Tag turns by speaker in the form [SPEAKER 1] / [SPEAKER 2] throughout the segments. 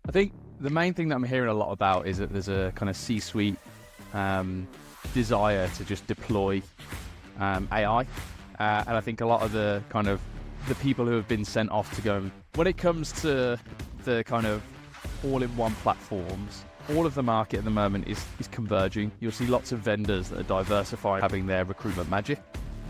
[SPEAKER 1] I think the main thing that I'm hearing a lot about is that there's a kind of C-suite desire to just deploy AI. And I think a lot of the people who have been sent off to go, when it comes to the kind of all-in-one platforms, all of the market at the moment is converging. You'll see lots of vendors that are diversifying, having their recruitment magic.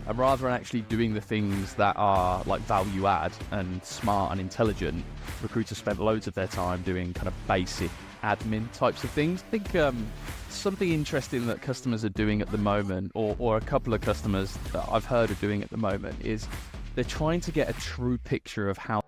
[SPEAKER 1] And rather than actually doing the things that are like value add and smart and intelligent, recruiters spent loads of their time doing kind of basic admin types of things. I think something interesting that customers are doing at the moment, or a couple of customers that I've heard are doing at the moment, is they're trying to get a true picture of how.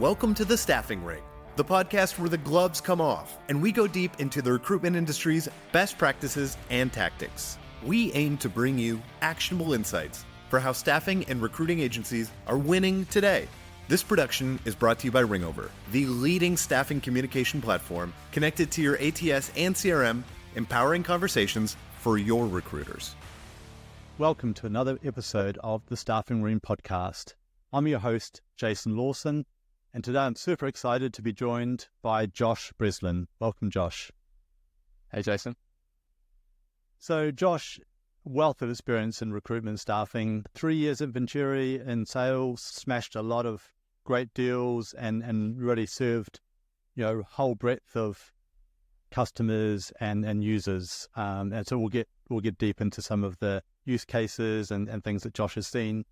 [SPEAKER 2] Welcome to The Staffing Ring, the podcast where the gloves come off and we go deep into the recruitment industry's best practices and tactics. We aim to bring you actionable insights for how staffing and recruiting agencies are winning today. This production is brought to you by Ringover, the leading staffing communication platform connected to your ATS and CRM, empowering conversations for your recruiters.
[SPEAKER 3] Welcome to another episode of the Staffing Ring podcast. I'm your host, Jason Lawson, and today I'm super excited to be joined by Josh Breslin. Welcome, Josh.
[SPEAKER 1] Hey, Jason.
[SPEAKER 3] So, Josh, wealth of experience in recruitment staffing, 3 years at Venturi in sales, smashed a lot of great deals and really served, a whole breadth of customers and users. And so we'll get deep into some of the use cases and things that Josh has seen.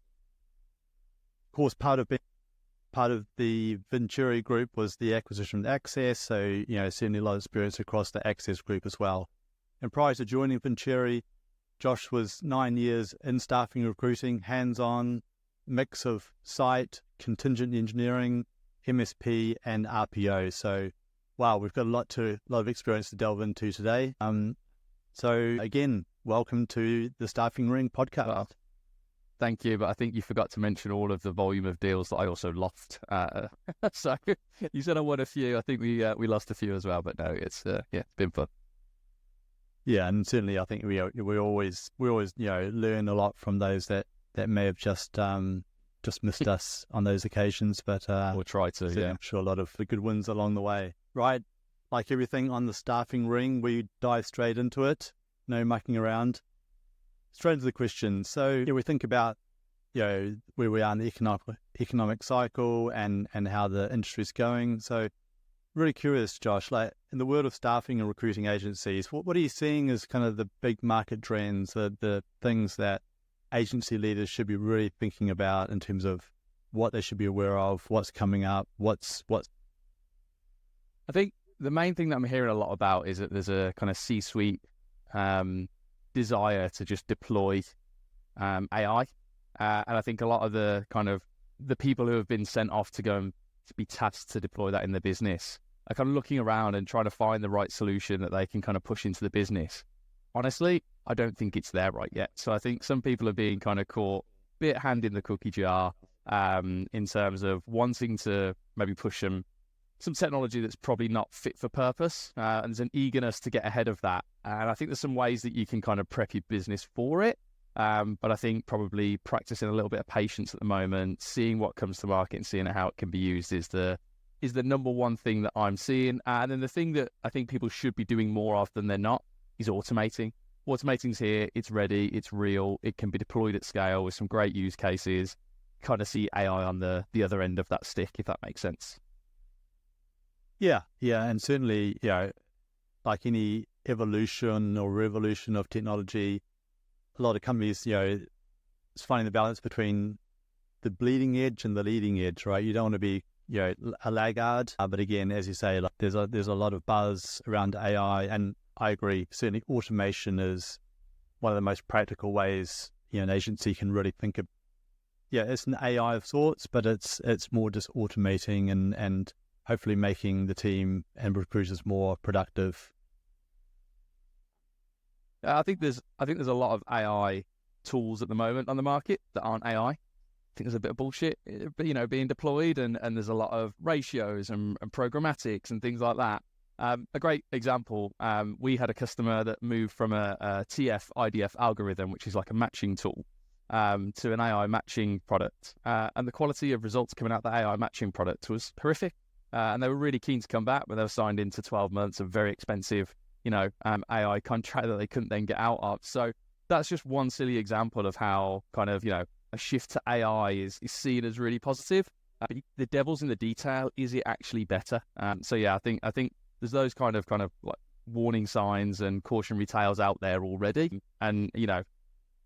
[SPEAKER 3] Of course, part of the Venturi group was the acquisition of Access, so certainly a lot of experience across the Access group as well. And prior to joining Venturi, Josh was 9 years in staffing recruiting, hands-on, mix of site, contingent engineering, MSP, and RPO. So, wow, we've got a lot of experience to delve into today. So again, welcome to the Staffing Ring podcast.
[SPEAKER 1] Well, thank you, but I think you forgot to mention all of the volume of deals that I also lost. So you said I won a few. I think we lost a few as well, but no, it's been fun.
[SPEAKER 3] Yeah, and certainly I think we always learn a lot from those that may have just missed us on those occasions, but
[SPEAKER 1] we'll try to. Yeah,
[SPEAKER 3] I'm sure a lot of good wins along the way. Right, like everything on the Staffing Ring, we dive straight into it. No mucking around. Straight into the question. So we think about where we are in the economic cycle and how the industry's going. So really curious, Josh, like in the world of staffing and recruiting agencies, what are you seeing as kind of the big market trends, the things that agency leaders should be really thinking about in terms of what they should be aware of, what's coming up, what's...
[SPEAKER 1] I think the main thing that I'm hearing a lot about is that there's a kind of C-suite desire to just deploy AI. And I think a lot of the people who have been sent off to go and to be tasked to deploy that in the business are kind of looking around and trying to find the right solution that they can kind of push into the business. Honestly, I don't think it's there right yet. So I think some people are being kind of caught a bit hand in the cookie jar in terms of wanting to maybe push some technology that's probably not fit for purpose. And there's an eagerness to get ahead of that. And I think there's some ways that you can kind of prep your business for it. But I think probably practicing a little bit of patience at the moment, seeing what comes to market and seeing how it can be used is the number one thing that I'm seeing. And then the thing that I think people should be doing more of than they're not is automating. Automating's here, it's ready, it's real, it can be deployed at scale with some great use cases. Kind of see AI on the other end of that stick, if that makes sense.
[SPEAKER 3] Yeah, and certainly, like any evolution or revolution of technology, a lot of companies, it's finding the balance between the bleeding edge and the leading edge, right? You don't want to be, a laggard, but again, as you say, like there's a lot of buzz around AI, and I agree. Certainly, automation is one of the most practical ways an agency can really think of. Yeah, it's an AI of sorts, but it's more just automating and hopefully making the team and recruiters more productive.
[SPEAKER 1] I think there's a lot of AI tools at the moment on the market that aren't AI. I think there's a bit of bullshit, being deployed, and there's a lot of ratios and programmatics and things like that. A great example, we had a customer that moved from a TF IDF algorithm, which is like a matching tool, to an AI matching product. And the quality of results coming out of the AI matching product was horrific. and they were really keen to come back, but they were signed into 12 months of very expensive, AI contract that they couldn't then get out of. So that's just one silly example of how kind of, a shift to AI is seen as really positive. But the devil's in the detail. Is it actually better? So yeah, I think there's those kind of like warning signs and cautionary tales out there already. And,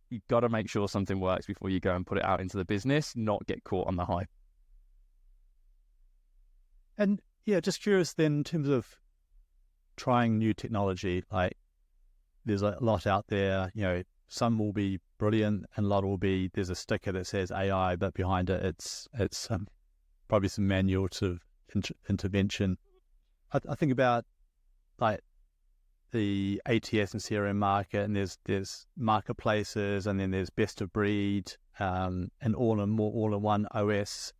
[SPEAKER 1] you've got to make sure something works before you go and put it out into the business, not get caught on the hype.
[SPEAKER 3] And yeah, just curious then in terms of trying new technology, like there's a lot out there, some will be brilliant and a lot will be, there's a sticker that says AI, but behind it, it's probably some manual sort of intervention. I think about like the ATS and CRM market, and there's marketplaces, and then there's best of breed, and all-in-one OS.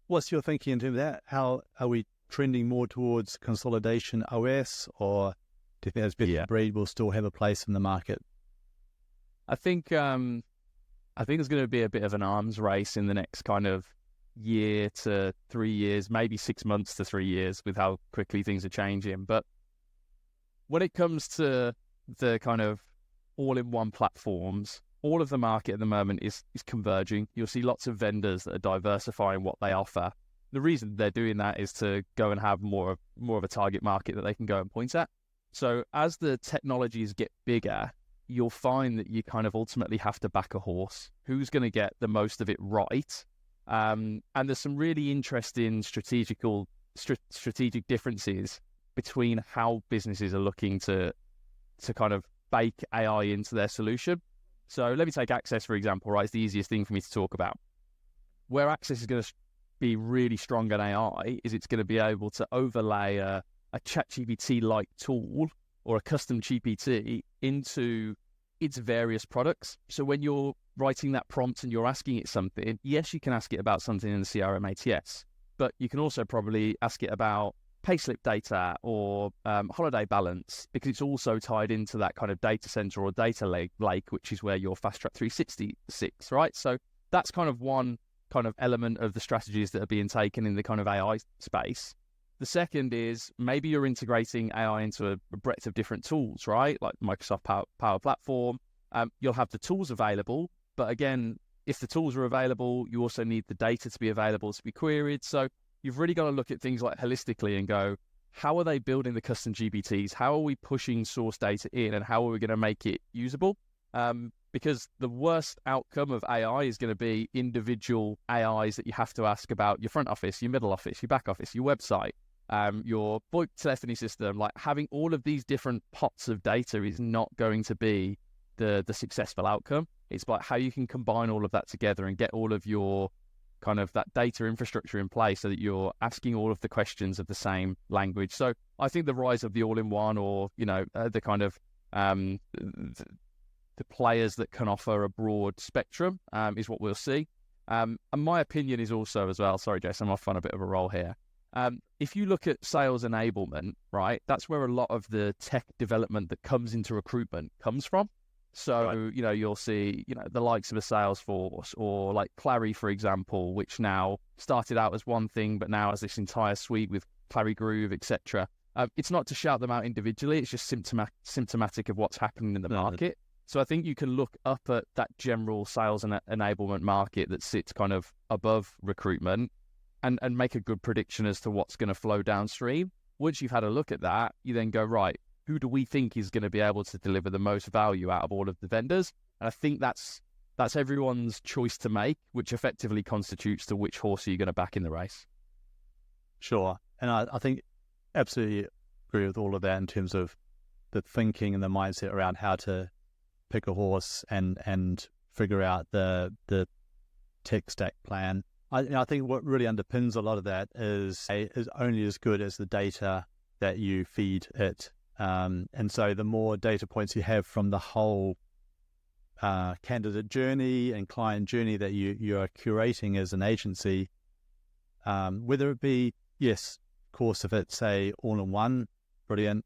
[SPEAKER 3] What's your thinking in terms of that? How are we trending more towards consolidation OS, or do you think as best of breed will still have a place in the market?
[SPEAKER 1] I think there's going to be a bit of an arms race in the next kind of year to 3 years, maybe 6 months to 3 years, with how quickly things are changing. But when it comes to the kind of all-in-one platforms, all of the market at the moment is converging. You'll see lots of vendors that are diversifying what they offer. The reason they're doing that is to go and have more of a target market that they can go and point at. So as the technologies get bigger, you'll find that you kind of ultimately have to back a horse. Who's going to get the most of it right? And there's some really interesting strategic differences between how businesses are looking to kind of bake AI into their solution. So let me take Access, for example, right? It's the easiest thing for me to talk about. Where Access is going to be really strong in AI is it's going to be able to overlay a ChatGPT-like tool or a custom GPT into its various products. So when you're writing that prompt and you're asking it something, yes, you can ask it about something in the CRM ATS, but you can also probably ask it about payslip data or holiday balance, because it's also tied into that kind of data center or data lake, which is where your Fast Track 360 sits, right? So that's kind of one kind of element of the strategies that are being taken in the kind of AI space. The second is maybe you're integrating AI into a breadth of different tools, right? Like Microsoft Power Platform. You'll have the tools available, but again, if the tools are available, you also need the data to be available to be queried. So you've really got to look at things like holistically and go, how are they building the custom GPTs? How are we pushing source data in, and how are we going to make it usable? Because the worst outcome of AI is going to be individual AIs that you have to ask about your front office, your middle office, your back office, your website, your VoIP telephony system. Like having all of these different pots of data is not going to be the successful outcome. It's about how you can combine all of that together and get all of your kind of that data infrastructure in place so that you're asking all of the questions of the same language. So I think the rise of the all-in-one, or, the kind of the players that can offer a broad spectrum is what we'll see. And my opinion is also as well, sorry, Jason, I'm off on a bit of a roll here. If you look at sales enablement, right, that's where a lot of the tech development that comes into recruitment comes from. So, right. You'll see, the likes of a Salesforce or like Clary, for example, which now started out as one thing, but now has this entire suite with Clary Groove, etc. It's not to shout them out individually. It's just symptomatic of what's happening in the market. So I think you can look up at that general sales and enablement market that sits kind of above recruitment and make a good prediction as to what's going to flow downstream. Once you've had a look at that, you then go, right, who do we think is going to be able to deliver the most value out of all of the vendors? And I think that's everyone's choice to make, which effectively constitutes to which horse are you going to back in the race.
[SPEAKER 3] Sure. And I think absolutely agree with all of that in terms of the thinking and the mindset around how to pick a horse and figure out the tech stack plan. I think what really underpins a lot of that is only as good as the data that you feed it. And so the more data points you have from the whole candidate journey and client journey that you are curating as an agency, whether it be, yes, of course, if it's a all-in-one, brilliant.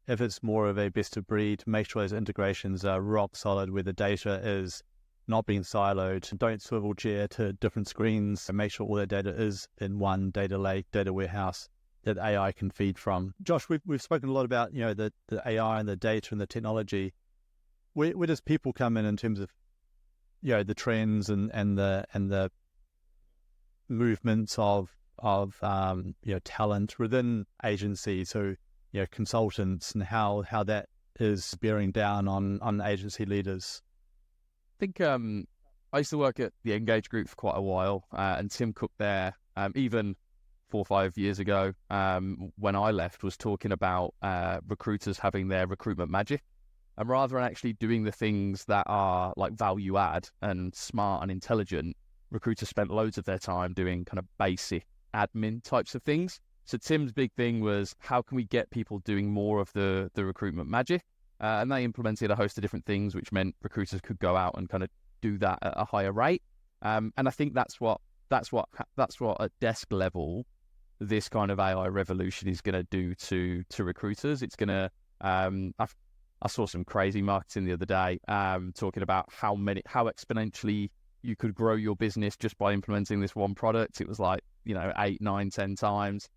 [SPEAKER 3] If it's more of a best of breed, make sure those integrations are rock solid, where the data is not being siloed. Don't swivel chair to different screens, and make sure all that data is in one data lake, data warehouse that AI can feed from. Josh, we've spoken a lot about the AI and the data and the technology. Where does people come in terms of the trends and the movements of talent within agencies, so consultants, and how that is bearing down on agency leaders?
[SPEAKER 1] I think I used to work at the Engage Group for quite a while, and Tim Cook there, even 4 or 5 years ago, when I left, was talking about recruiters having their recruitment magic. And rather than actually doing the things that are like value add and smart and intelligent, recruiters spent loads of their time doing kind of basic admin types of things. So Tim's big thing was, how can we get people doing more of the recruitment magic? And they implemented a host of different things, which meant recruiters could go out and kind of do that at a higher rate. And I think that's what at desk level, this kind of AI revolution is going to do to recruiters. It's going to, I saw some crazy marketing the other day, talking about how exponentially you could grow your business just by implementing this one product. It was like, 8, 9, 10 times.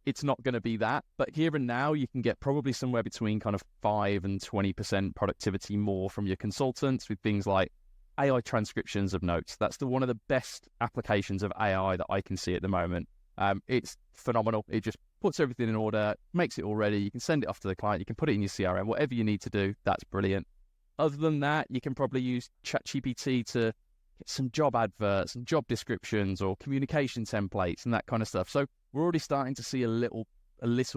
[SPEAKER 1] It's not going to be that, but here and now you can get probably somewhere between kind of 5 and 20% productivity more from your consultants with things like AI transcriptions of notes. That's one of the best applications of AI that I can see at the moment. It's phenomenal. It just puts everything in order, makes it all ready. You can send it off to the client. You can put it in your CRM, whatever you need to do. That's brilliant. Other than that, you can probably use ChatGPT to get some job adverts and job descriptions or communication templates and that kind of stuff. So we're already starting to see a little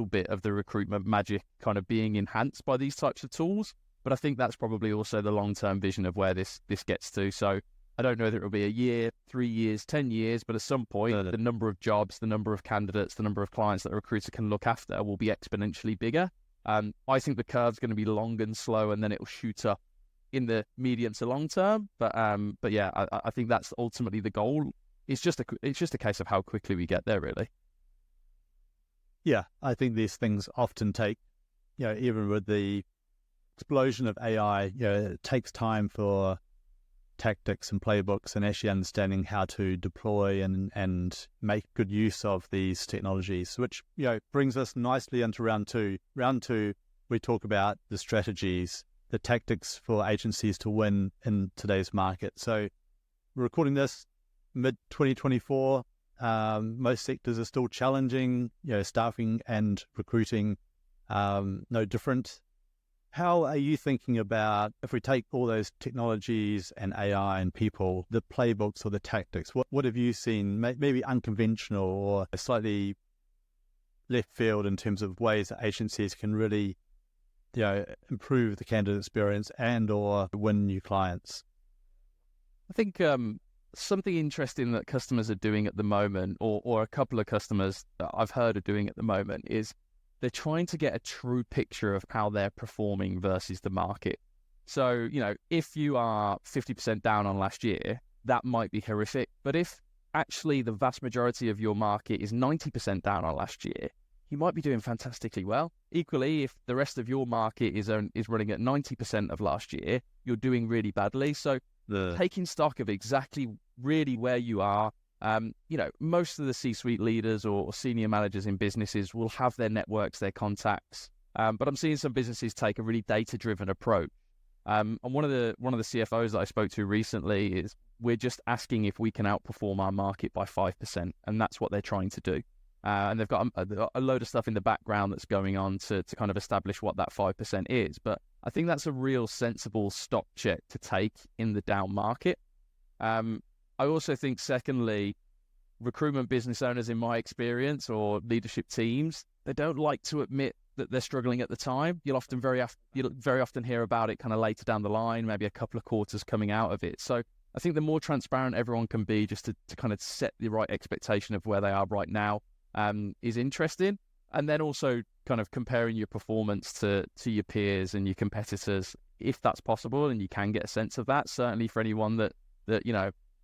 [SPEAKER 1] bit of the recruitment magic kind of being enhanced by these types of tools. But I think that's probably also the long-term vision of where this gets to. So I don't know whether it will be a year, 3 years, 10 years, but at some point, the number of jobs, the number of candidates, the number of clients that a recruiter can look after will be exponentially bigger. I think the curve's going to be long and slow, and then it will shoot up in the medium to long term. But yeah, I think that's ultimately the goal. It's just a case of how quickly we get there, really.
[SPEAKER 3] Yeah, I think these things often take, even with the explosion of AI, it takes time for tactics and playbooks and actually understanding how to deploy and make good use of these technologies, which brings us nicely into round two. Round two, we talk about the strategies, the tactics for agencies to win in today's market. So we're recording this mid-2024. Most sectors are still challenging, staffing and recruiting, no different. How are you thinking about, if we take all those technologies and AI and people, the playbooks or the tactics, what have you seen, maybe unconventional or slightly left field in terms of ways that agencies can really, improve the candidate experience and or win new clients?
[SPEAKER 1] I think something interesting that customers are doing at the moment, or a couple of customers that I've heard are doing at the moment, is they're trying to get a true picture of how they're performing versus the market. So, if you are 50% down on last year, that might be horrific. But if actually the vast majority of your market is 90% down on last year, you might be doing fantastically well. Equally, if the rest of your market is running at 90% of last year, you're doing really badly. So taking stock of exactly really where you are. Most of the C-suite leaders or senior managers in businesses will have their networks, their contacts. But I'm seeing some businesses take a really data-driven approach. And one of the CFOs that I spoke to recently is, we're just asking if we can outperform our market by 5%, and that's what they're trying to do. And they've got a load of stuff in the background that's going on to kind of establish what that 5% is. But I think that's a real sensible stock check to take in the down market. I also think, secondly, recruitment business owners, in my experience, or leadership teams, they don't like to admit that they're struggling at the time. You'll very often hear about it kind of later down the line, maybe a couple of quarters coming out of it. So I think the more transparent everyone can be, just to kind of set the right expectation of where they are right now, is interesting. And then also kind of comparing your performance to your peers and your competitors, if that's possible, and you can get a sense of that, certainly for anyone that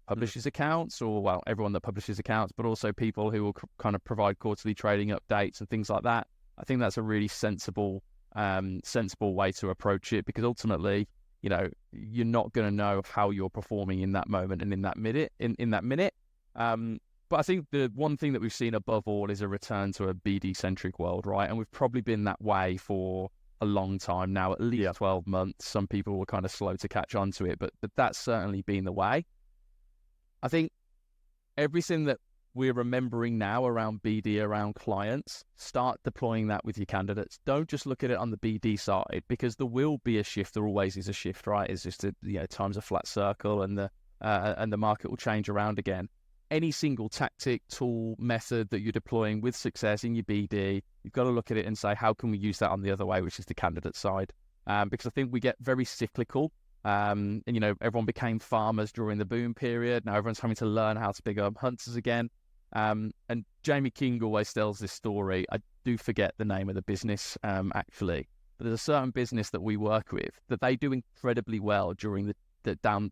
[SPEAKER 1] publishes accounts, or, well, everyone that publishes accounts, but also people who will kind of provide quarterly trading updates and things like that. I think that's a really sensible way to approach it, because ultimately, you're not going to know how you're performing in that moment and in that minute. But I think the one thing that we've seen above all is a return to a BD-centric world, right? And we've probably been that way for a long time now, at least 12 months. Some people were kind of slow to catch on to it, but that's certainly been the way. I think everything that we're remembering now around BD, around clients, start deploying that with your candidates. Don't just look at it on the BD side, because there will be a shift. There always is a shift, right? It's just time's a flat circle, and the market will change around again. Any single tactic, tool, method that you're deploying with success in your BD, you've got to look at it and say, how can we use that on the other way, which is the candidate side? Because I think we get very cyclical. And everyone became farmers during the boom period. Now everyone's having to learn how to become hunters again. And Jamie King always tells this story. I do forget the name of the business, actually, but there's a certain business that we work with that they do incredibly well during the down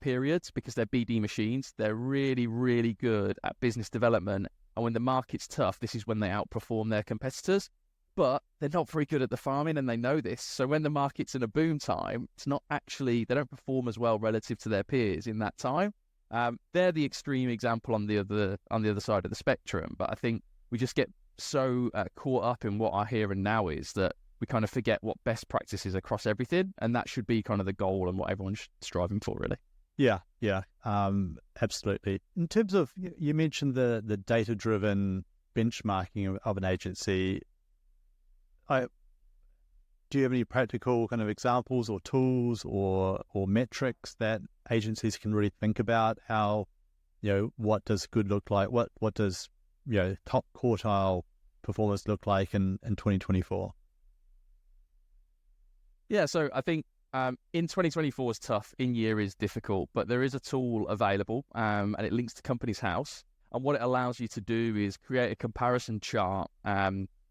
[SPEAKER 1] periods, because they're BD machines. They're really, really good at business development. And when the market's tough, this is when they outperform their competitors. But they're not very good at the farming, and they know this. So when the market's in a boom time, they don't perform as well relative to their peers in that time. They're the extreme example on the other side of the spectrum. But I think we just get so caught up in what our here and now is that we kind of forget what best practice is across everything, and that should be kind of the goal and what everyone's striving for, really.
[SPEAKER 3] Yeah, absolutely. In terms of, you mentioned the data-driven benchmarking of an agency. Do you have any practical kind of examples or tools or metrics that agencies can really think about? How, what does good look like? What does, top quartile performance look like in 2024?
[SPEAKER 1] Yeah, so I think in 2024 is tough, in year is difficult, but there is a tool available, and it links to Companies House. And what it allows you to do is create a comparison chart.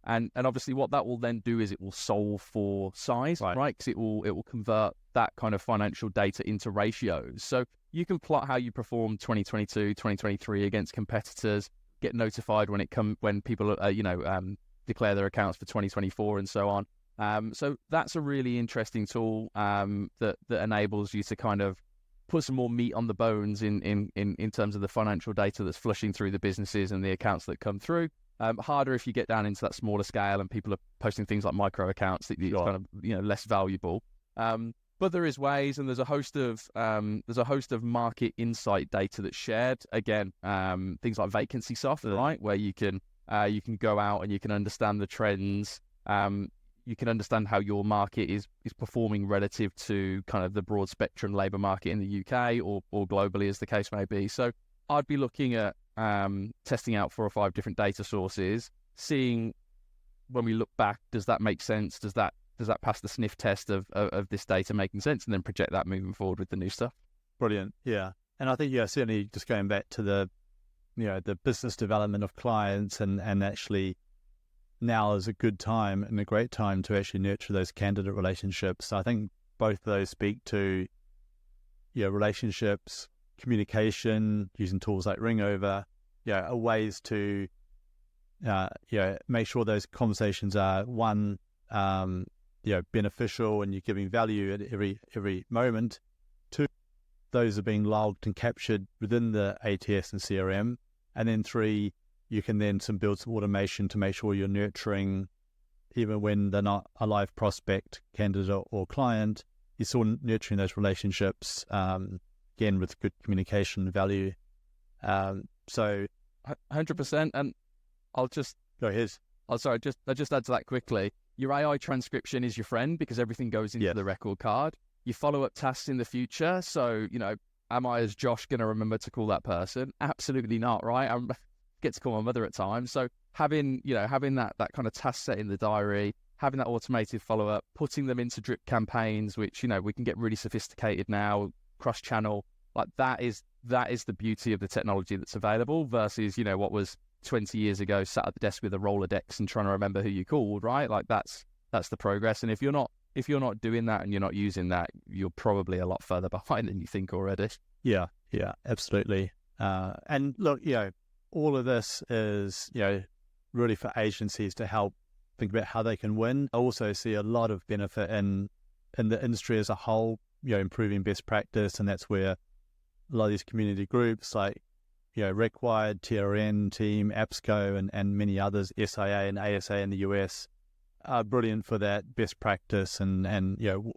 [SPEAKER 1] And obviously what that will then do is it will solve for size, right? Because it will convert that kind of financial data into ratios. So you can plot how you perform 2022, 2023 against competitors, get notified when people declare their accounts for 2024 and so on. So that's a really interesting tool that enables you to kind of put some more meat on the bones in terms of the financial data that's flushing through the businesses and the accounts that come through. Harder if you get down into that smaller scale and people are posting things like micro accounts that it's kind of less valuable. But there is ways, and there's a host of market insight data that's shared. Again, things like vacancy soft, right, where you can go out and you can understand the trends. You can understand how your market is performing relative to kind of the broad spectrum labour market in the UK or globally, as the case may be. So I'd be looking at testing out 4 or 5 different data sources, seeing when we look back, does that make sense? Does that pass the sniff test of this data making sense, and then project that moving forward with the new stuff?
[SPEAKER 3] Brilliant. Yeah. And I think, certainly just going back to the business development of clients and actually now is a good time and a great time to actually nurture those candidate relationships. I think both of those speak to relationships, communication, using tools like Ringover, are ways to make sure those conversations are beneficial and you're giving value at every moment. 2, those are being logged and captured within the ATS and CRM. And then 3, you can then build some automation to make sure you're nurturing, even when they're not a live prospect, candidate or client, you're still nurturing those relationships, again, with good communication value. So
[SPEAKER 1] 100%. And I'll just
[SPEAKER 3] go ahead.
[SPEAKER 1] I'll just add to that quickly. Your AI transcription is your friend, because everything goes into the record card. Your follow-up tasks in the future. So, am I, as Josh, going to remember to call that person? Absolutely not, right? I get to call my mother at times. So having that kind of task set in the diary, having that automated follow-up, putting them into drip campaigns, which, we can get really sophisticated now, cross-channel, like that is the beauty of the technology that's available versus, what was 20 years ago, sat at the desk with a Rolodex and trying to remember who you called, right? Like that's the progress. And if you're not doing that and you're not using that, you're probably a lot further behind than you think already.
[SPEAKER 3] Yeah, absolutely. And look, all of this is, really for agencies to help think about how they can win. I also see a lot of benefit in, in the industry as a whole, improving best practice, and that's where a lot of these community groups like, Required, TRN team, APSCO, and many others, SIA and ASA in the US, are brilliant for that best practice and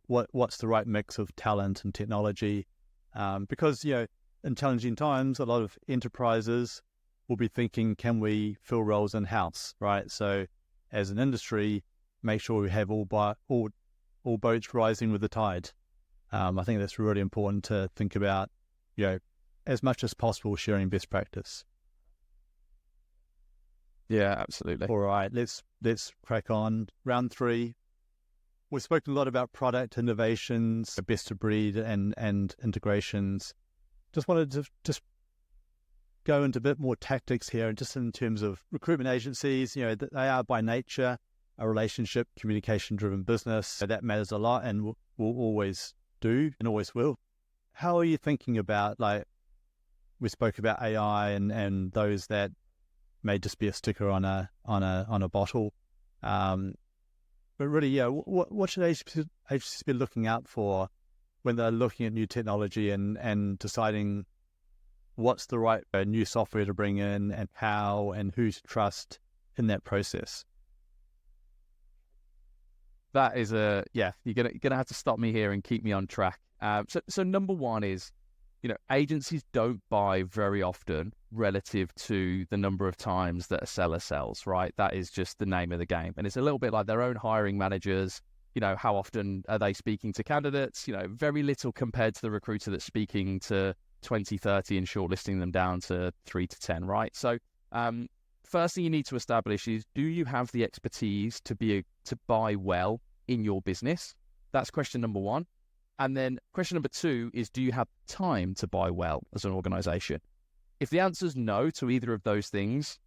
[SPEAKER 3] what's the right mix of talent and technology, because in challenging times, a lot of enterprises will be thinking, can we fill roles in house, right? So as an industry, make sure we have all boats rising with the tide. I think that's really important to think about, as much as possible sharing best practice.
[SPEAKER 1] Yeah, absolutely.
[SPEAKER 3] All right, let's crack on. Round 3. We've spoken a lot about product innovations, best of breed, and integrations. Just wanted to just go into a bit more tactics here, and just in terms of recruitment agencies, they are by nature a relationship, communication-driven business. So that matters a lot, and will always do and always will. How are you thinking about, we spoke about AI and those that may just be a sticker on a bottle, but really, what should agencies be looking out for when they're looking at new technology and deciding what's the right new software to bring in, and how and who to trust in that process?
[SPEAKER 1] That is you're gonna have to stop me here and keep me on track. So number one is, agencies don't buy very often relative to the number of times that a seller sells, right? That is just the name of the game. And it's a little bit like their own hiring managers. How often are they speaking to candidates? Very little compared to the recruiter that's speaking to 20, 30 and shortlisting them down to 3 to 10, right? So first thing you need to establish is, do you have the expertise to buy well in your business? That's question number one. And then question number 2 is, do you have time to buy well as an organization? If the answer is no to either of those things,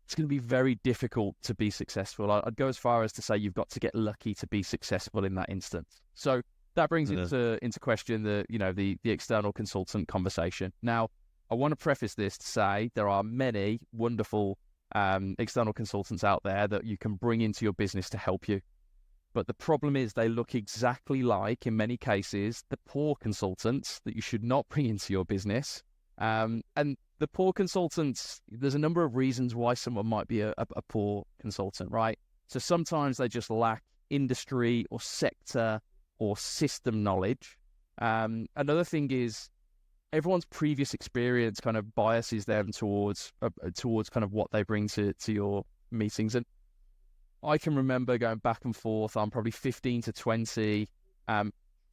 [SPEAKER 1] it's going to be very difficult to be successful. I'd go as far as to say you've got to get lucky to be successful in that instance. So that brings into question the external consultant conversation. Now, I want to preface this to say there are many wonderful external consultants out there that you can bring into your business to help you. But the problem is they look exactly like, in many cases, the poor consultants that you should not bring into your business. And the poor consultants, there's a number of reasons why someone might be a poor consultant, right? So sometimes they just lack industry or sector or system knowledge. Another thing is everyone's previous experience kind of biases them towards kind of what they bring to your meetings. And I can remember going back and forth on probably 15 to 20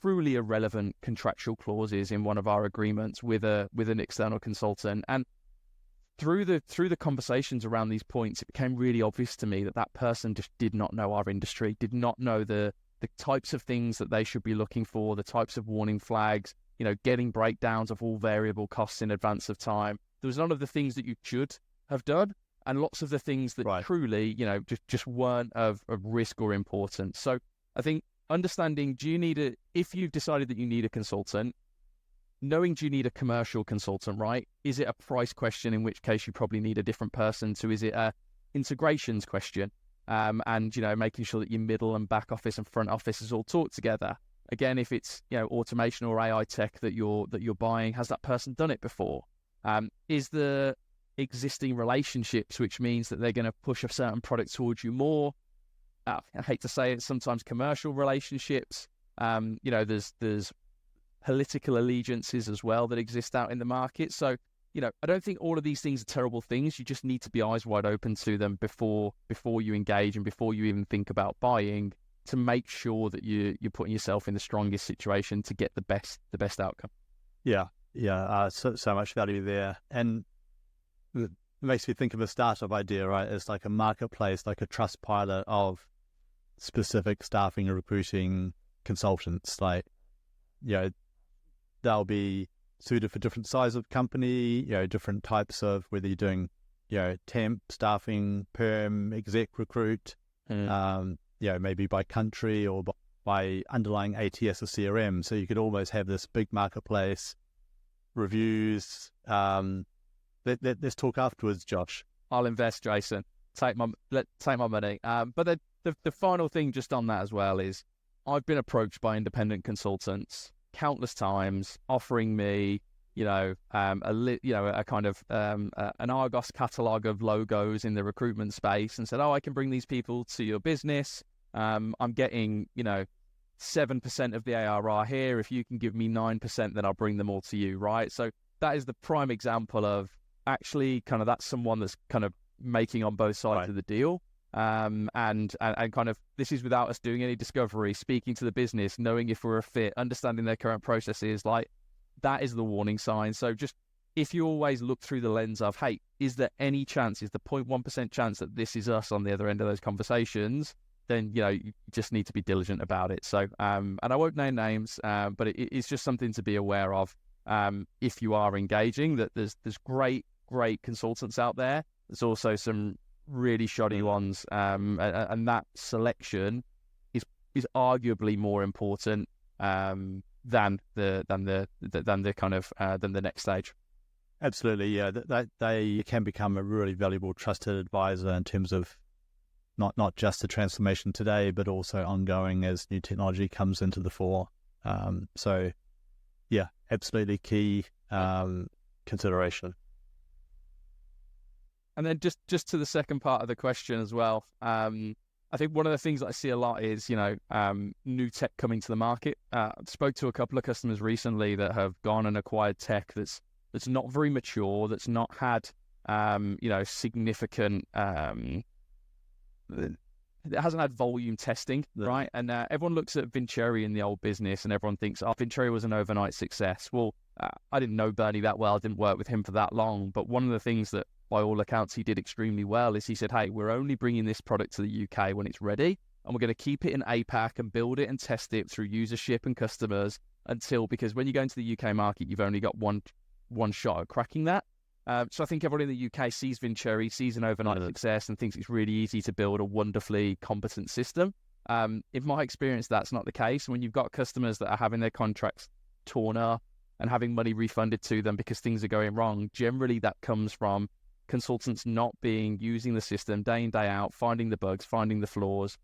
[SPEAKER 1] truly irrelevant contractual clauses in one of our agreements with an external consultant. And through the conversations around these points, it became really obvious to me that person just did not know our industry, did not know the types of things that they should be looking for, the types of warning flags, getting breakdowns of all variable costs in advance of time. There was none of the things that you should have done, and lots of the things that truly, just weren't of risk or importance. So I think understanding, if you've decided that you need a consultant, knowing, do you need a commercial consultant, right? Is it a price question, in which case you probably need a different person, to is it a integrations question? And, making sure that your middle and back office and front office is all talk together. Again, if it's, automation or AI tech that you're buying, has that person done it before? Is the existing relationships, which means that they're going to push a certain product towards you more? I hate to say it, sometimes commercial relationships. There's political allegiances as well that exist out in the market. So, I don't think all of these things are terrible things. You just need to be eyes wide open to them before you engage and before you even think about buying, to make sure that you're putting yourself in the strongest situation to get the best outcome.
[SPEAKER 3] Yeah. So much value there. And it makes me think of a startup idea, right? It's like a marketplace, like a trust pilot of specific staffing and recruiting consultants. Like, they'll be suited for different size of company, different types of, whether you're doing, temp, staffing, perm, exec recruit, maybe by country or by underlying ATS or CRM. So you could almost have this big marketplace, reviews. Let's talk afterwards, Josh.
[SPEAKER 1] I'll invest, Jason. Take my money. But the final thing just on that as well is, I've been approached by independent consultants countless times, offering me, an Argos catalog of logos in the recruitment space, and said, "Oh, I can bring these people to your business. I'm getting, 7% of the ARR here. If you can give me 9%, then I'll bring them all to you." Right. So that is the prime example of actually kind of that's someone that's kind of making on both sides of the deal. And kind of this is without us doing any discovery, speaking to the business, knowing if we're a fit, understanding their current processes. Like, that is the warning sign. So just if you always look through the lens of, hey, is there any chance, is the 0.1% chance that this is us on the other end of those conversations, then you just need to be diligent about it. So and I won't name names, but it's just something to be aware of if you are engaging. That there's great consultants out there. There's also some really shoddy ones, and that selection is arguably more important than the next stage.
[SPEAKER 3] Absolutely, yeah. That they can become a really valuable trusted advisor in terms of not just the transformation today, but also ongoing as new technology comes into the fore. So, yeah, absolutely key consideration.
[SPEAKER 1] And then just to the second part of the question as well, I think one of the things that I see a lot is, new tech coming to the market. I spoke to a couple of customers recently that have gone and acquired tech that's not very mature, that's not had, significant, it hasn't had volume testing, right? And everyone looks at Vincere in the old business and everyone thinks, oh, Vincere was an overnight success. Well, I didn't know Bernie that well. I didn't work with him for that long. But one of the things that, by all accounts, he did extremely well is he said, hey, we're only bringing this product to the UK when it's ready, and we're going to keep it in APAC and build it and test it through usership and customers because when you go into the UK market, you've only got one shot at cracking that. So I think everyone in the UK sees Vincere, sees an overnight success, and thinks it's really easy to build a wonderfully competent system. In my experience, that's not the case. When you've got customers that are having their contracts torn up and having money refunded to them because things are going wrong, generally that comes from consultants not using the system day in, day out, finding the bugs, finding the flaws.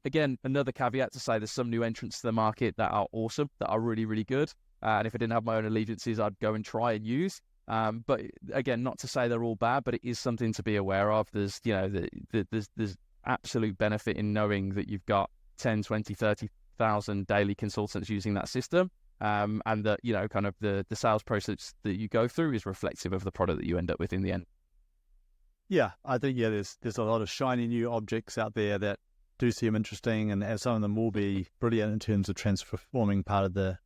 [SPEAKER 1] Again, another caveat to say there's some new entrants to the market that are awesome, that are really, really good. And if I didn't have my own allegiances, I'd go and try and use. But again, not to say they're all bad, but it is something to be aware of. There's, there's absolute benefit in knowing that you've got 10, 20, 30,000 daily consultants using that system. And that, kind of the sales process that you go through is reflective of the product that you end up with in the end.
[SPEAKER 3] Yeah, I think, there's a lot of shiny new objects out there that do seem interesting, and some of them will be brilliant in terms of transforming part of the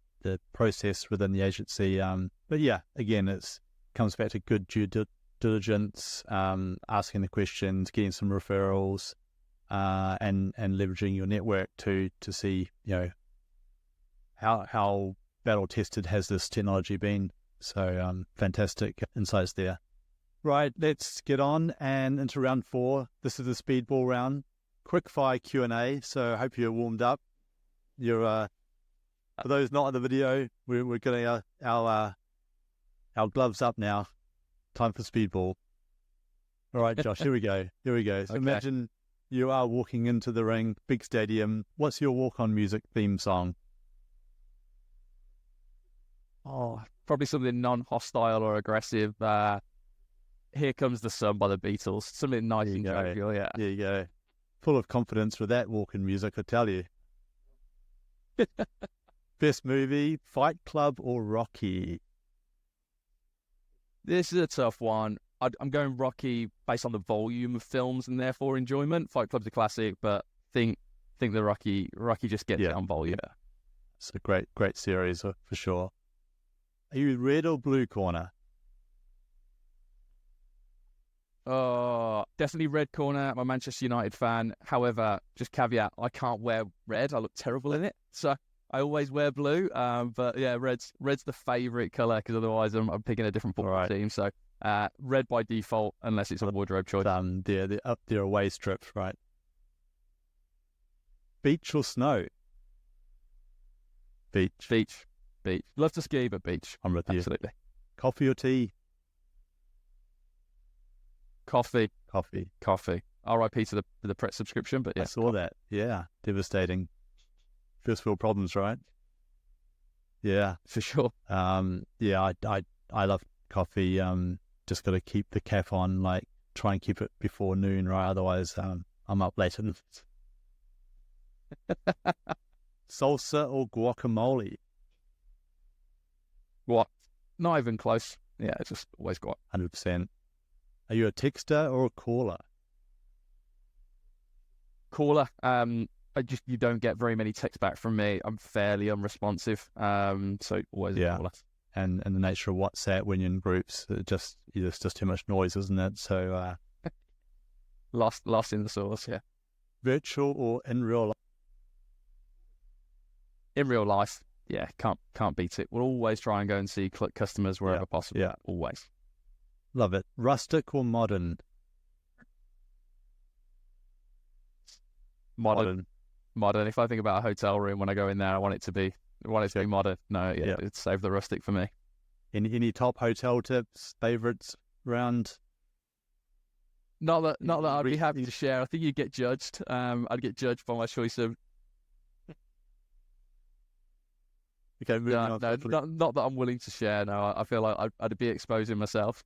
[SPEAKER 3] process within the agency. But yeah, again, it comes back to good due diligence, asking the questions, getting some referrals, and leveraging your network to see, how battle tested has this technology been. So fantastic insights there. Right, let's get on and into round 4. This is the speedball round, quickfire Q&A. So I hope you're warmed up. You're for those not in the video, we're getting our gloves up now. Time for speedball. All right, Josh, here we go. So okay. Imagine you are walking into the ring, big stadium. What's your walk-on music theme song?
[SPEAKER 1] Oh, probably something non-hostile or aggressive. Here Comes the Sun by the Beatles. Something nice and jovial, yeah.
[SPEAKER 3] There you go. Full of confidence with that walk-in music, I tell you. Best movie, Fight Club or Rocky?
[SPEAKER 1] This is a tough one. I'm going Rocky based on the volume of films and therefore enjoyment. Fight Club's a classic, but think the Rocky just gets it on volume.
[SPEAKER 3] Yeah. It's a great series for sure. Are you red or blue corner?
[SPEAKER 1] Oh, definitely red corner. I'm a Manchester United fan. However, just caveat, I can't wear red. I look terrible in it. So I always wear blue. But yeah, red's the favourite colour because otherwise I'm picking a different football team. So red by default, unless it's a wardrobe choice.
[SPEAKER 3] They're up their away strips, right? Beach or snow?
[SPEAKER 1] Beach. Love to ski, but beach.
[SPEAKER 3] I'm with you.
[SPEAKER 1] Absolutely.
[SPEAKER 3] Coffee or tea?
[SPEAKER 1] Coffee.
[SPEAKER 3] Coffee.
[SPEAKER 1] RIP to the Pret subscription, but yeah.
[SPEAKER 3] I saw that. Yeah, devastating. first world problems, right? Yeah,
[SPEAKER 1] for sure.
[SPEAKER 3] Yeah, I love coffee. Just got to keep the caff on, like try and keep it before noon, right? Otherwise, I'm up late. Salsa or guacamole?
[SPEAKER 1] What? Not even close. Yeah, it's just always guac.
[SPEAKER 3] 100%. Are you a texter or a caller?
[SPEAKER 1] Caller. You don't get very many texts back from me. I'm fairly unresponsive. So always a caller.
[SPEAKER 3] And the nature of WhatsApp when you're in groups, it's just too much noise, isn't it? So
[SPEAKER 1] lost in the sauce. Yeah.
[SPEAKER 3] Virtual or in real life?
[SPEAKER 1] In real life, yeah, can't beat it. We'll always try and go and see customers wherever possible.
[SPEAKER 3] Yeah,
[SPEAKER 1] always.
[SPEAKER 3] Love it. Rustic or modern?
[SPEAKER 1] Modern. If I think about a hotel room when I go in there, I want it to be modern. No, it's save the rustic for me.
[SPEAKER 3] Any top hotel tips, favourites around?
[SPEAKER 1] Not that I'd be happy to share. I think you'd get judged. I'd get judged by my choice of.
[SPEAKER 3] Okay, moving on.
[SPEAKER 1] Not that I'm willing to share. No, I feel like I'd be exposing myself.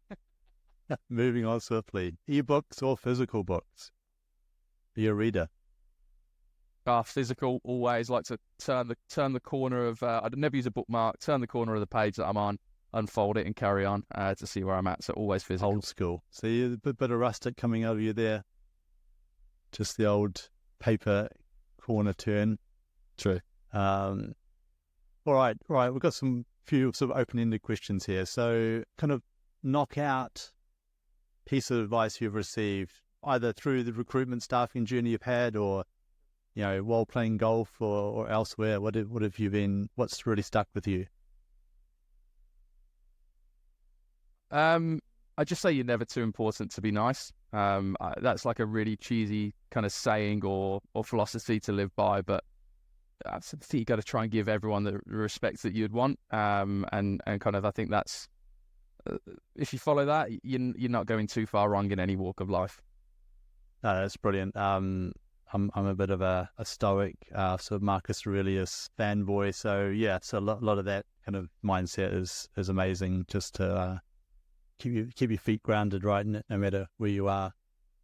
[SPEAKER 3] Moving on swiftly. E-books or physical books? Are you a reader?
[SPEAKER 1] Physical, always like to turn the corner of. I'd never use a bookmark. Turn the corner of the page that I'm on, unfold it, and carry on to see where I'm at. So always physical.
[SPEAKER 3] Old school. So you're a bit of rustic coming out of you there. Just the old paper corner turn.
[SPEAKER 1] True.
[SPEAKER 3] All right. We've got few sort of open-ended questions here. So kind of knockout piece of advice you've received, either through the recruitment staffing journey you've had or, while playing golf or elsewhere. What's really stuck with you?
[SPEAKER 1] I just say you're never too important to be nice. That's like a really cheesy kind of saying or philosophy to live by, but I think you got to try and give everyone the respect that you'd want. And kind of, I think that's, if you follow that, you're not going too far wrong in any walk of life.
[SPEAKER 3] No, that's brilliant. I'm a bit of a stoic sort of Marcus Aurelius fanboy. So yeah, so a lot of that kind of mindset is amazing. Just to keep your feet grounded, right? No matter where you are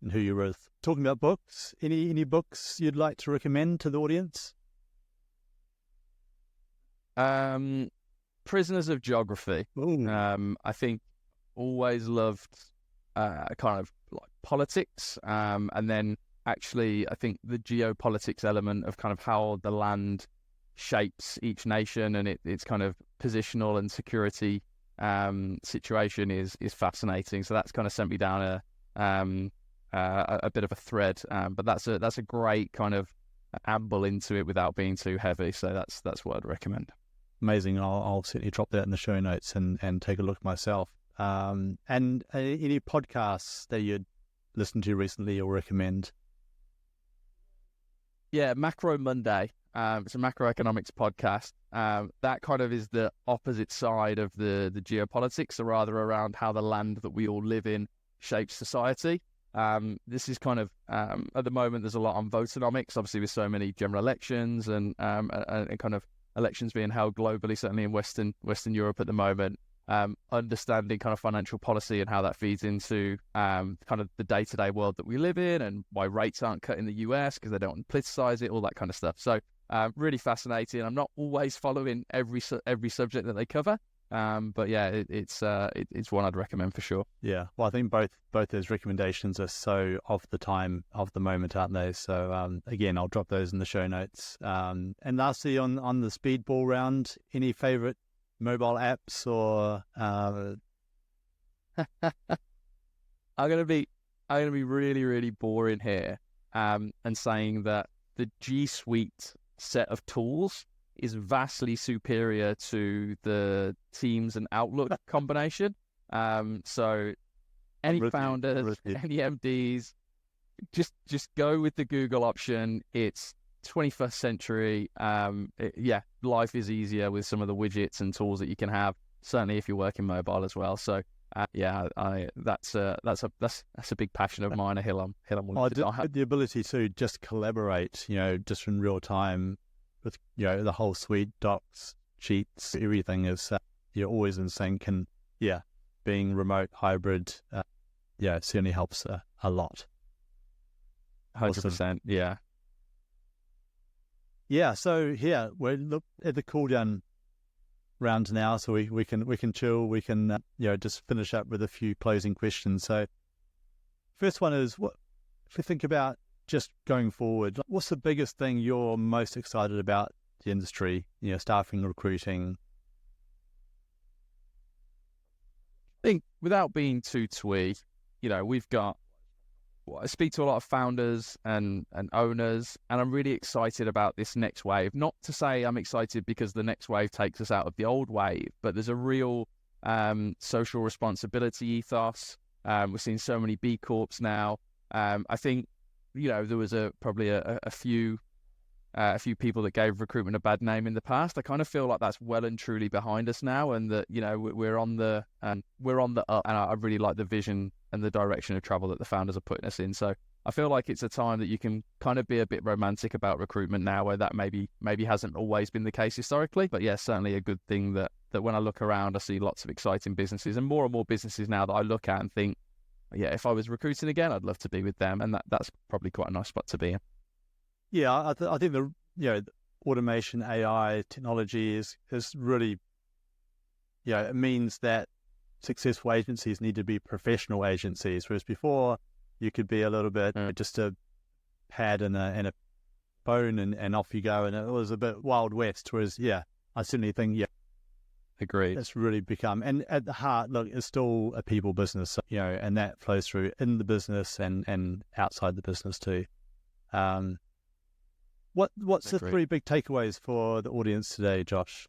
[SPEAKER 3] and who you're with. Talking about books, any books you'd like to recommend to the audience?
[SPEAKER 1] Prisoners of Geography. I think always loved kind of like politics, and then actually I think the geopolitics element of kind of how the land shapes each nation and its kind of positional and security situation is fascinating. So that's kind of sent me down a bit of a thread, but that's a great kind of amble into it without being too heavy. So that's what I'd recommend.
[SPEAKER 3] Amazing. I'll certainly drop that in the show notes and take a look myself. And any podcasts that you'd listened to recently or recommend?
[SPEAKER 1] Yeah, Macro Monday. It's a macroeconomics podcast. That kind of is the opposite side of the geopolitics, so rather around how the land that we all live in shapes society. This is kind of, at the moment, there's a lot on votonomics, obviously with so many general elections and kind of elections being held globally, certainly in Western Europe at the moment. Understanding kind of financial policy and how that feeds into kind of the day-to-day world that we live in, and why rates aren't cut in the US because they don't want to politicize it, all that kind of stuff. So really fascinating. I'm not always following every subject that they cover, but yeah, it's one I'd recommend for sure.
[SPEAKER 3] Yeah, well, I think both those recommendations are so of the time, of the moment, aren't they? So again, I'll drop those in the show notes. And lastly, on the speedball round, any favorite mobile apps or
[SPEAKER 1] I'm gonna be really, really boring here, and saying that the G Suite set of tools is vastly superior to the Teams and Outlook combination. So any founders, any MDs, just go with the Google option. It's 21st century. Life is easier with some of the widgets and tools that you can have, certainly if you're working mobile as well. So that's a big passion of mine, a hill I'm willing to die.
[SPEAKER 3] The ability to just collaborate, just in real time, with the whole suite, docs, sheets, everything is you're always in sync, and being remote, hybrid, it certainly helps a lot.
[SPEAKER 1] 100%. Yeah.
[SPEAKER 3] Yeah. So we're at the cool down round now, so we can chill. We can just finish up with a few closing questions. So first one is, what if we think about just going forward, what's the biggest thing you're most excited about the industry, staffing, recruiting?
[SPEAKER 1] I think without being too twee, we've got, I speak to a lot of founders and owners, and I'm really excited about this next wave. Not to say I'm excited because the next wave takes us out of the old wave, but there's a real social responsibility ethos. We're seeing so many B Corps now. I think, there was probably a few people that gave recruitment a bad name in the past. I kind of feel like that's well and truly behind us now, and that we're on the up. And I really like the vision and the direction of travel that the founders are putting us in. So I feel like it's a time that you can kind of be a bit romantic about recruitment now, where that maybe hasn't always been the case historically. But yeah, certainly a good thing that when I look around, I see lots of exciting businesses and more businesses now that I look at and think, yeah, if I was recruiting again, I'd love to be with them, and that's probably quite a nice spot to be in.
[SPEAKER 3] Yeah, I think the automation, AI, technology is really, it means that successful agencies need to be professional agencies, whereas before you could be a little bit just a pad and a phone and off you go, and it was a bit Wild West. Whereas I certainly think
[SPEAKER 1] agreed.
[SPEAKER 3] It's really become, and at the heart, look, it's still a people business, and that flows through in the business and outside the business too. What's the three big takeaways for the audience today, Josh?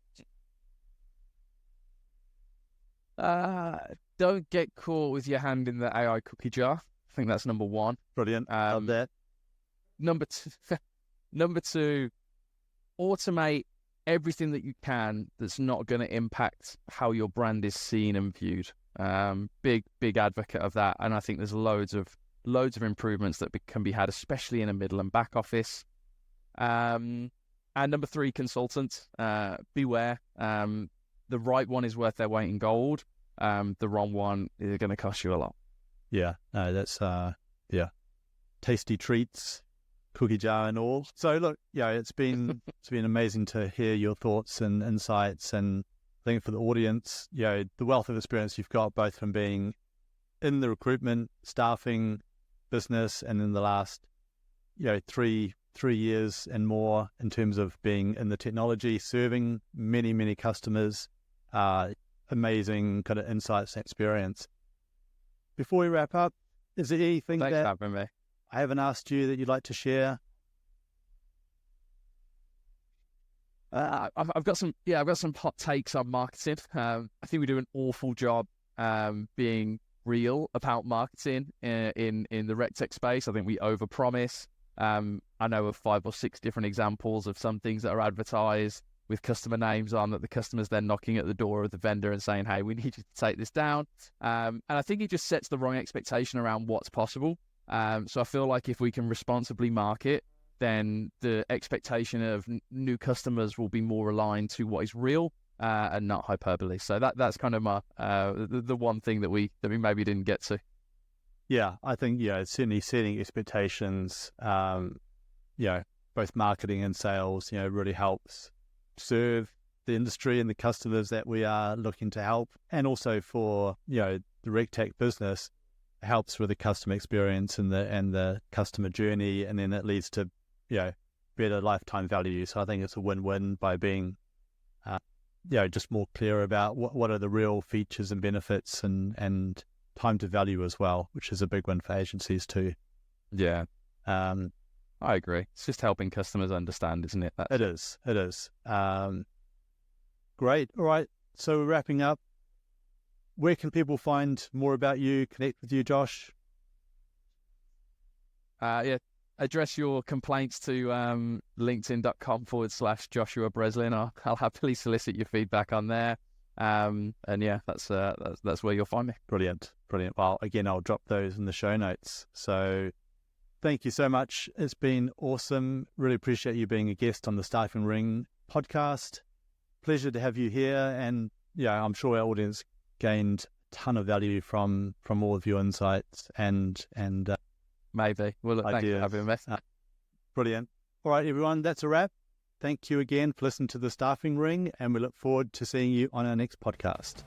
[SPEAKER 1] Don't get caught with your hand in the AI cookie jar. I think that's number one.
[SPEAKER 3] Brilliant. Love that.
[SPEAKER 1] Number two, automate everything that you can that's not going to impact how your brand is seen and viewed. Big advocate of that, and I think there's loads of improvements that can be had, especially in a middle and back office. And number three, consultant. Beware. The right one is worth their weight in gold. The wrong one is going to cost you a lot.
[SPEAKER 3] Yeah, no, that's tasty treats, cookie jar and all. So look, it's been amazing to hear your thoughts and insights, and I think for the audience, the wealth of experience you've got, both from being in the recruitment, staffing business, and in the last 3 years and more in terms of being in the technology, serving many customers, amazing kind of insights and experience. Before we wrap up, is there anything
[SPEAKER 1] Thanks for having me.
[SPEAKER 3] I haven't asked you that you'd like to share?
[SPEAKER 1] I've got some hot takes on marketing. I think we do an awful job being real about marketing in the RecTech space. I think we overpromise. I know of 5 or 6 different examples of some things that are advertised with customer names on, that the customer's then knocking at the door of the vendor and saying, hey, we need you to take this down. And I think it just sets the wrong expectation around what's possible. So I feel like if we can responsibly market, then the expectation of new customers will be more aligned to what is real and not hyperbole. So that's kind of my the one thing that we maybe didn't get to.
[SPEAKER 3] Yeah, I think certainly setting expectations, both marketing and sales, really helps serve the industry and the customers that we are looking to help, and also for the RecTech business, it helps with the customer experience and the customer journey, and then that leads to better lifetime value. So I think it's a win-win by being just more clear about what are the real features and benefits and time to value as well, which is a big one for agencies too.
[SPEAKER 1] Yeah. I agree. It's just helping customers understand, isn't it?
[SPEAKER 3] It is. Great. All right. So we're wrapping up. Where can people find more about you, connect with you, Josh?
[SPEAKER 1] Address your complaints to linkedin.com/Joshua Breslin. I'll happily solicit your feedback on there. And yeah, that's where you'll find me.
[SPEAKER 3] Brilliant. Well, again, I'll drop those in the show notes. So thank you so much. It's been awesome. Really appreciate you being a guest on the Staffing Ring podcast. Pleasure to have you here. And yeah, I'm sure our audience gained a ton of value from all of your insights and
[SPEAKER 1] Maybe. Well, look, thanks for having me.
[SPEAKER 3] Brilliant. All right, everyone, that's a wrap. Thank you again for listening to the Staffing Ring, and we look forward to seeing you on our next podcast.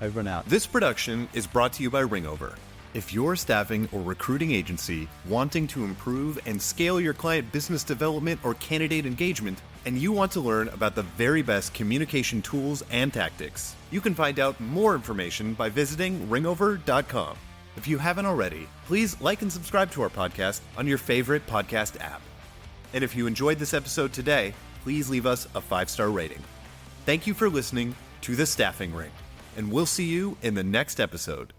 [SPEAKER 3] Over and out.
[SPEAKER 2] This production is brought to you by Ringover. If you're a staffing or recruiting agency wanting to improve and scale your client business development or candidate engagement, and you want to learn about the very best communication tools and tactics, you can find out more information by visiting ringover.com. If you haven't already, please like and subscribe to our podcast on your favorite podcast app. And if you enjoyed this episode today, please leave us a 5-star rating. Thank you for listening to The Staffing Ring, and we'll see you in the next episode.